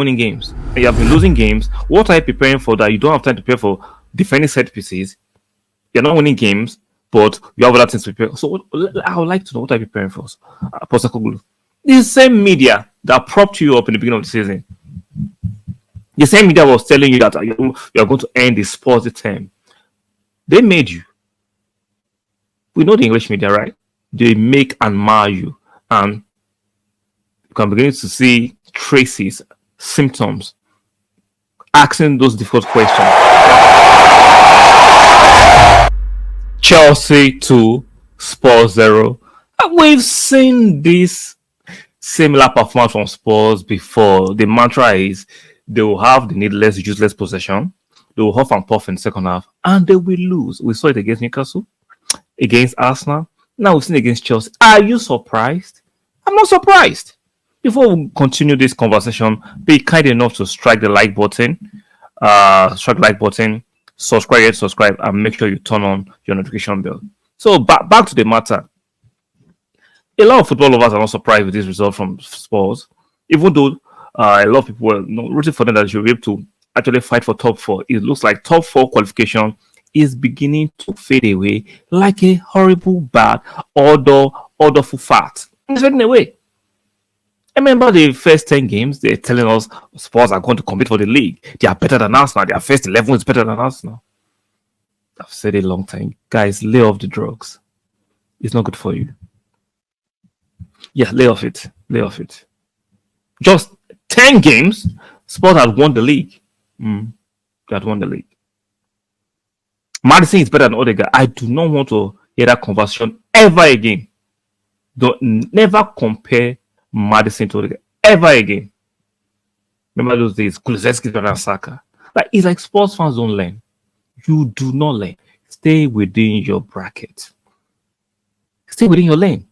winning games. You have been losing games. What are you preparing for that you don't have time to prepare for? Defending set pieces. You're not winning games, but you have other things to prepare. So I would like to know what are you preparing for? Postecoglou. The same media that propped you up in the beginning of the season. The same media was telling you that you're going to end the Spurs term. They made you. We know the English media, right? They make and mar you. And you can begin to see traces, symptoms, asking those difficult questions. Chelsea 2, Spurs 0. We've seen this similar performance from Spurs before. The mantra is they will have the needless, useless possession. They will huff and puff in the second half, and they will lose. We saw it against Newcastle, against Arsenal. Now we've seen it against Chelsea. Are you surprised? I'm not surprised. Before we continue this conversation, be kind enough to strike the like button. Subscribe, and make sure you turn on your notification bell. So back to the matter. A lot of football lovers are not surprised with this result from Spurs, even though a lot of people were rooting for them that they should be able to actually fight for top four. It looks like top four qualification is beginning to fade away like a horrible, bad, orderful fat. It's fading away. I remember the first 10 games, they're telling us Spurs are going to compete for the league. They are better than Arsenal. Their first 11 is better than Arsenal. I've said it a long time. Guys, lay off the drugs. It's not good for you. Yeah, lay off it. Lay off it. Just 10 games, Spurs had won the league. They had won the league. Madison is better than Odegaard. I do not want to hear that conversation ever again. Never compare Madison to Odegaard ever again. Remember those days? Kulusevski better than Saka. It's like sports fans don't learn. You do not learn. Stay within your bracket. Stay within your lane.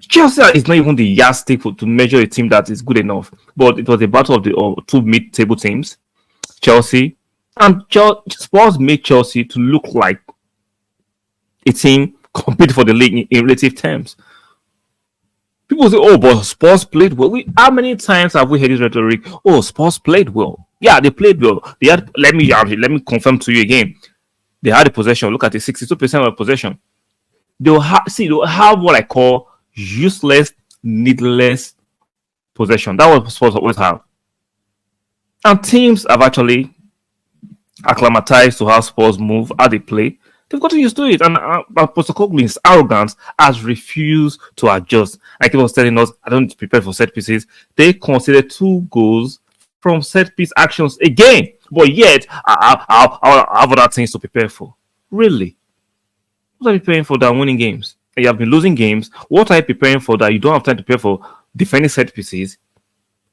Chelsea is not even the yardstick to measure a team that is good enough. But it was a battle of the two mid-table teams, Chelsea. And Spurs made Chelsea to look like a team compete for the league in relative terms. People say, "Oh, but Spurs played well." How many times have we heard this rhetoric? "Oh, Spurs played well." Yeah, they played well. They had. Let me confirm to you again. They had a possession. Look at it, 62% of possession. They'll have what I call useless, needless possession. That was Spurs always have. And teams have actually acclimatized to how Spurs move, how they play. They've gotten used to it. And Postecoglou's arrogance has refused to adjust. Like he was telling us, I don't prepare for set pieces. They consider 2 goals from set piece actions again. But yet, I have other things to prepare for. Really? What are you preparing for than winning games? You have been losing games. What are you preparing for that you don't have time to prepare for? Defending set pieces.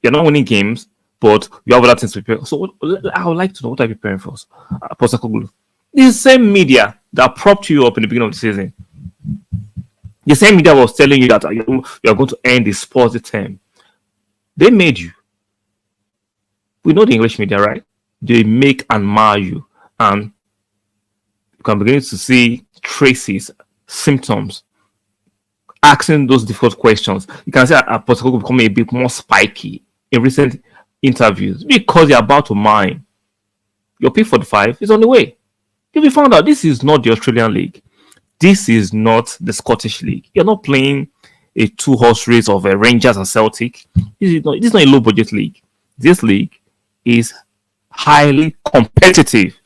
You're not winning games, but you have other things to prepare. So I would like to know what are you preparing for? Postecoglou. The same media that propped you up in the beginning of the season. The same media was telling you that you're going to end the Spurs term. They made you. We know the English media, right? They make and mar you. And you can begin to see traces, symptoms, asking those difficult questions. You can see Postecoglou becoming a bit more spiky in recent interviews because you're about to mine. Your P45 is on the way. You'll be found out this is not the Australian League. This is not the Scottish League. You're not playing a 2-horse race of Rangers and Celtic. This is not a low-budget league. This league is highly competitive.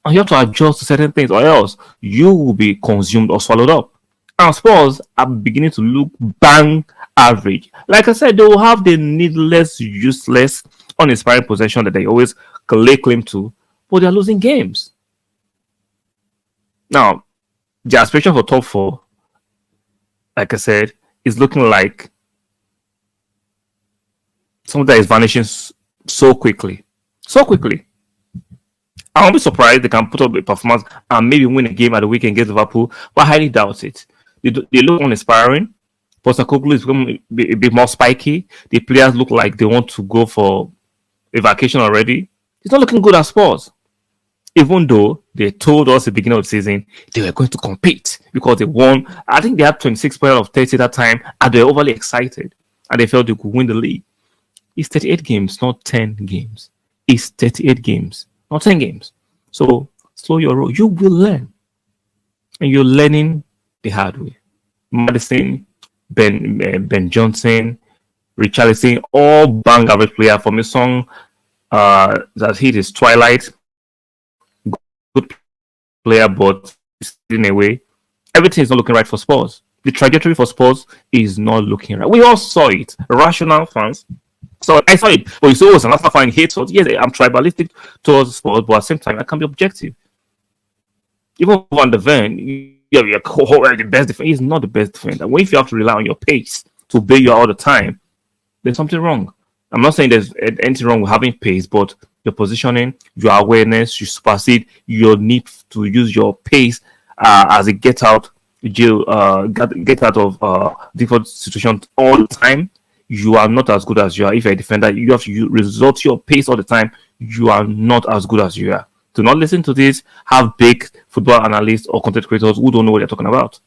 And you have to adjust to certain things or else you will be consumed or swallowed up. And Spurs are beginning to look bang average. Like I said, they will have the needless, useless, uninspiring possession that they always lay claim to, but they are losing games. Now, the aspiration for top 4, like I said, is looking like something that is vanishing so quickly. So quickly. I won't be surprised they can put up a performance and maybe win a game at the weekend against Liverpool, but I highly doubt it. They look uninspiring. Postecoglou is becoming a bit more spiky. The players look like they want to go for a vacation already. It's not looking good at Spurs. Even though they told us at the beginning of the season they were going to compete because they won. I think they had 26 points of 30 that time and they were overly excited and they felt they could win the league. It's 38 games, not 10 games. It's 38 games, not 10 games. So slow your roll. You will learn. And you're learning the hard way. Madison, Ben Johnson, Richarlison, all bang average player from a song that hit his twilight. Good player, but in a way, everything is not looking right for Spurs. The trajectory for Spurs is not looking right. We all saw it. Rational fans. So I saw it. But you say, oh, it's an Arsenal fan hates us. Yes, I'm tribalistic towards Spurs, but at the same time, I can be objective. Even Van de Ven, you're the best defender. He's not the best defender. When if you have to rely on your pace to bail you all the time, there's something wrong. I'm not saying there's anything wrong with having pace, but your positioning, your awareness, you supersede your need to use your pace as a get out get out of different situations all the time. You are not as good as you are. If you're a defender, you have to resort to your pace all the time. You are not as good as you are. Do not listen to this. Have big football analysts or content creators who don't know what they're talking about.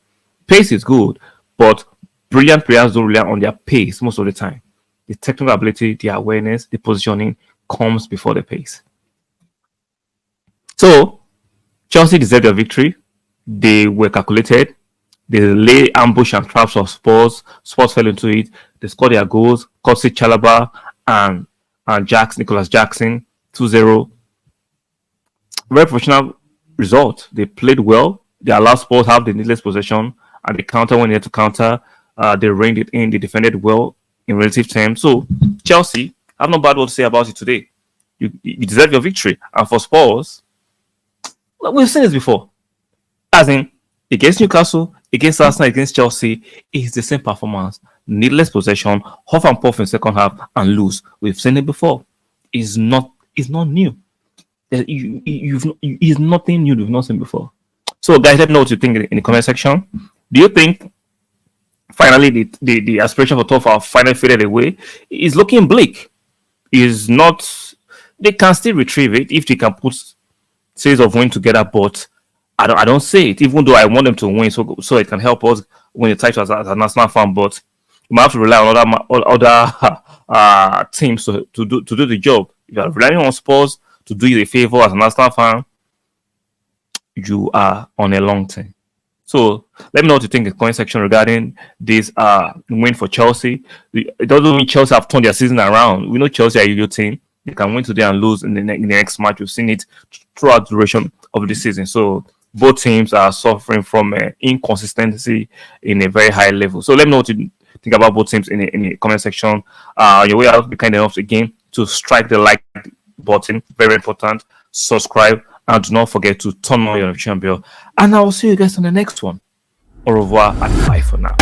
Pace is good, but brilliant players don't rely on their pace most of the time. The technical ability, the awareness, the positioning comes before the pace. So, Chelsea deserved their victory. They were calculated. They lay ambush and traps of Spurs. Spurs fell into it. They scored their goals. Kostic Chalaba and Nicholas Jackson, 2-0. Very professional result. They played well. They allowed Spurs have the needless possession and they counter when they had to counter. They reined it in. They defended well in relative terms. So Chelsea, I have no bad word to say about it today. You deserve your victory. And for Spurs, we've seen this before. As in, against Newcastle, against Arsenal, against Chelsea, it's the same performance. Needless possession, huff and puff in second half, and lose. We've seen it before. It's not new. It's nothing new you've not seen before. So, guys, let me know what you think in the comment section. Do you think finally the aspiration for top have finally faded away? Is looking bleak. Is not. They can still retrieve it if they can put series of wins together, but I don't say it. Even though I want them to win, so it can help us win the title as a national fan, but we might have to rely on other teams to do the job. If you are relying on Spurs to do you a favor as a national fan, you are on a long term. So let me know what you think in the comment section regarding this win for Chelsea. It doesn't mean Chelsea have turned their season around. We know Chelsea are a yo team. They can win today and lose in the next match. We've seen it throughout the duration of the season. So both teams are suffering from inconsistency in a very high level. So let me know what you think about both teams in the comment section. Your way out, be kind enough again to strike the like button. Very important. Subscribe. And do not forget to turn on your notification bell. And I will see you guys on the next one. Au revoir and bye for now.